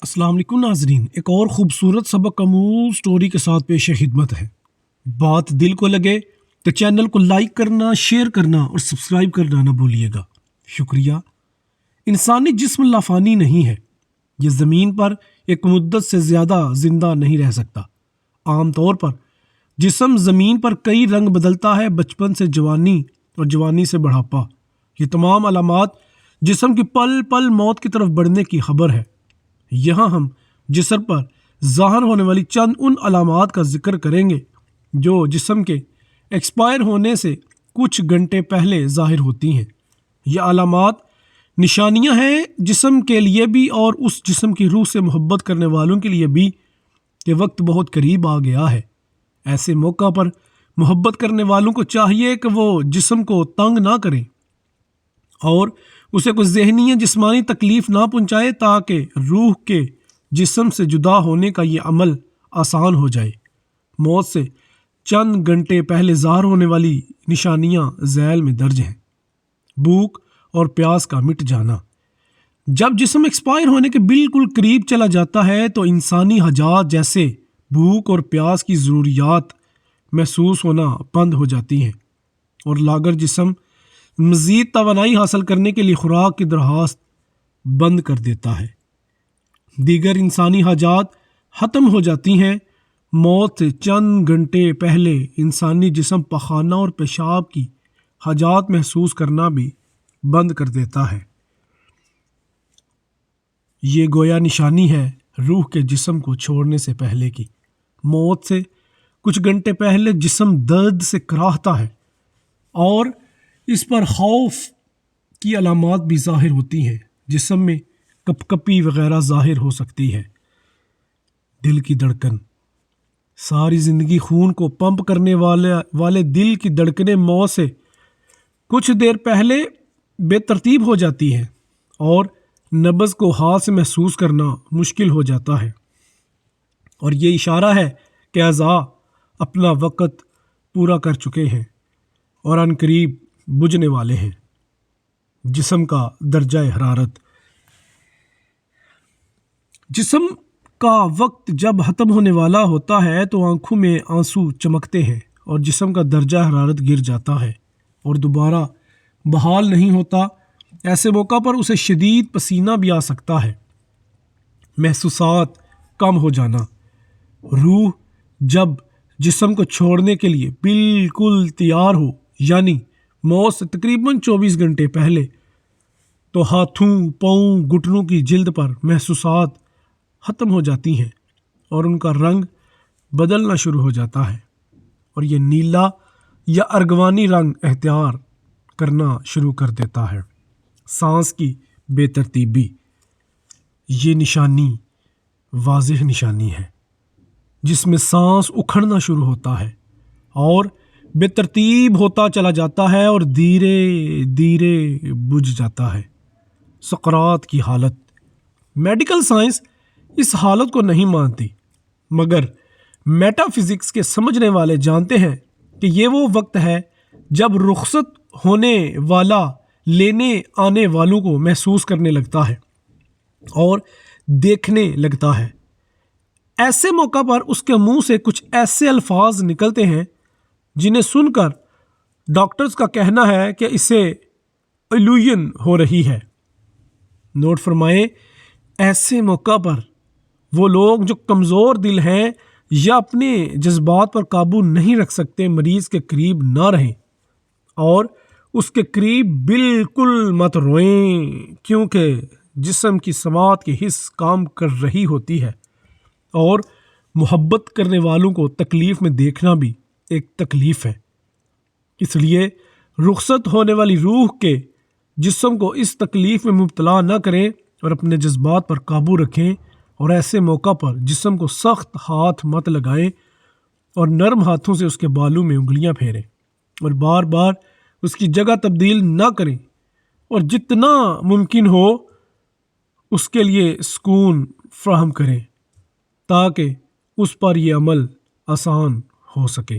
السلام علیکم ناظرین، ایک اور خوبصورت سبق آموز سٹوری کے ساتھ پیش خدمت ہے۔ بات دل کو لگے تو چینل کو لائک کرنا، شیئر کرنا اور سبسکرائب کرنا نہ بھولیے گا، شکریہ۔ انسانی جسم لافانی نہیں ہے، یہ زمین پر ایک مدت سے زیادہ زندہ نہیں رہ سکتا۔ عام طور پر جسم زمین پر کئی رنگ بدلتا ہے، بچپن سے جوانی اور جوانی سے بڑھاپا۔ یہ تمام علامات جسم کی پل پل موت کی طرف بڑھنے کی خبر ہے۔ یہاں ہم جسم پر ظاہر ہونے والی چند ان علامات کا ذکر کریں گے جو جسم کے ایکسپائر ہونے سے کچھ گھنٹے پہلے ظاہر ہوتی ہیں۔ یہ علامات نشانیاں ہیں جسم کے لیے بھی اور اس جسم کی روح سے محبت کرنے والوں کے لیے بھی کہ وقت بہت قریب آ گیا ہے۔ ایسے موقع پر محبت کرنے والوں کو چاہیے کہ وہ جسم کو تنگ نہ کریں اور اسے کوئی ذہنی یا جسمانی تکلیف نہ پہنچائے تاکہ روح کے جسم سے جدا ہونے کا یہ عمل آسان ہو جائے۔ موت سے چند گھنٹے پہلے ظاہر ہونے والی نشانیاں ذیل میں درج ہیں۔ بھوک اور پیاس کا مٹ جانا۔ جب جسم ایکسپائر ہونے کے بالکل قریب چلا جاتا ہے تو انسانی حاجات جیسے بھوک اور پیاس کی ضروریات محسوس ہونا بند ہو جاتی ہیں اور لاگر جسم مزید توانائی حاصل کرنے کے لیے خوراک کی درخواست بند کر دیتا ہے۔ دیگر انسانی حاجات ختم ہو جاتی ہیں۔ موت سے چند گھنٹے پہلے انسانی جسم پخانہ اور پیشاب کی حاجات محسوس کرنا بھی بند کر دیتا ہے۔ یہ گویا نشانی ہے روح کے جسم کو چھوڑنے سے پہلے کی۔ موت سے کچھ گھنٹے پہلے جسم درد سے کراہتا ہے اور اس پر خوف کی علامات بھی ظاہر ہوتی ہیں۔ جسم میں کپ کپی وغیرہ ظاہر ہو سکتی ہے۔ دل کی دھڑکن۔ ساری زندگی خون کو پمپ کرنے والے دل کی دھڑکنیں موت سے کچھ دیر پہلے بے ترتیب ہو جاتی ہیں اور نبض کو ہاتھ سے محسوس کرنا مشکل ہو جاتا ہے، اور یہ اشارہ ہے کہ اعضاء اپنا وقت پورا کر چکے ہیں اور عنقریب بجھنے والے ہیں۔ جسم کا درجہ حرارت۔ جسم کا وقت جب ختم ہونے والا ہوتا ہے تو آنکھوں میں آنسو چمکتے ہیں اور جسم کا درجہ حرارت گر جاتا ہے اور دوبارہ بحال نہیں ہوتا۔ ایسے موقع پر اسے شدید پسینہ بھی آ سکتا ہے۔ محسوسات کم ہو جانا۔ روح جب جسم کو چھوڑنے کے لیے بالکل تیار ہو، یعنی موت سے تقریباً 24 گھنٹے پہلے، تو ہاتھوں، پاؤں، گھٹنوں کی جلد پر محسوسات ختم ہو جاتی ہیں اور ان کا رنگ بدلنا شروع ہو جاتا ہے اور یہ نیلا یا ارغوانی رنگ اختیار کرنا شروع کر دیتا ہے۔ سانس کی بے ترتیبی۔ یہ نشانی واضح نشانی ہے جس میں سانس اکھڑنا شروع ہوتا ہے اور بے ترتیب ہوتا چلا جاتا ہے اور دھیرے دھیرے بجھ جاتا ہے۔ سکرات کی حالت۔ میڈیکل سائنس اس حالت کو نہیں مانتی، مگر میٹا فزکس کے سمجھنے والے جانتے ہیں کہ یہ وہ وقت ہے جب رخصت ہونے والا لینے آنے والوں کو محسوس کرنے لگتا ہے اور دیکھنے لگتا ہے۔ ایسے موقع پر اس کے منہ سے کچھ ایسے الفاظ نکلتے ہیں جنہیں سن کر ڈاکٹرز کا کہنا ہے کہ اسے ایلوژن ہو رہی ہے۔ نوٹ فرمائیں، ایسے موقع پر وہ لوگ جو کمزور دل ہیں یا اپنے جذبات پر قابو نہیں رکھ سکتے مریض کے قریب نہ رہیں اور اس کے قریب بالکل مت روئیں، کیونکہ جسم کی سماعت کی حس کام کر رہی ہوتی ہے اور محبت کرنے والوں کو تکلیف میں دیکھنا بھی ایک تکلیف ہے۔ اس لیے رخصت ہونے والی روح کے جسم کو اس تکلیف میں مبتلا نہ کریں اور اپنے جذبات پر قابو رکھیں، اور ایسے موقع پر جسم کو سخت ہاتھ مت لگائیں اور نرم ہاتھوں سے اس کے بالوں میں انگلیاں پھیریں اور بار بار اس کی جگہ تبدیل نہ کریں، اور جتنا ممکن ہو اس کے لیے سکون فراہم کریں تاکہ اس پر یہ عمل آسان ہو سکے۔